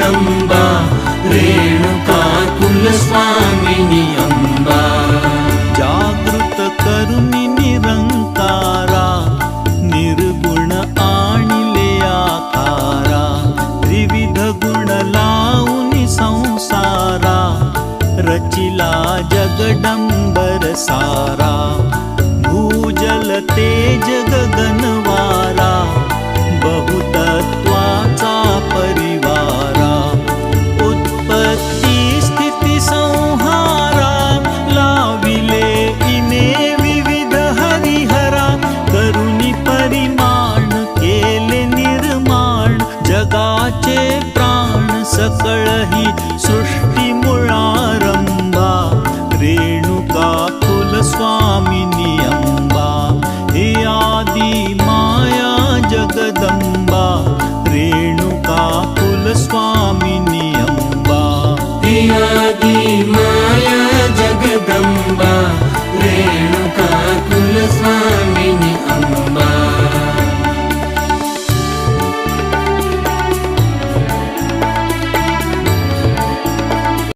जगदम्बा रेणुका कुलस्वामिनी अम्बा। जागृत करुणी निरंकारा निर्गुण आणिले आकारा त्रिविध गुण लावून संसारा रचिला जगदंबर सारा भूजल तेज गगनवारा बहुतत्वाचा परिवारा उत्पत्ती स्थिती संहारा लाविले इने विविध हरिहरा करुणी परिमाण केले निर्माण जगाचे प्राण सकळही सृष्टी मुळारंभा रेणुका कुलस्वामिनी अम्बा। हे आदि माया जगदम्बा रेणुका कुलस्वामिनी अम्बा। हे आदि माया जगदम्बा रेणुका कुलस्वामिनी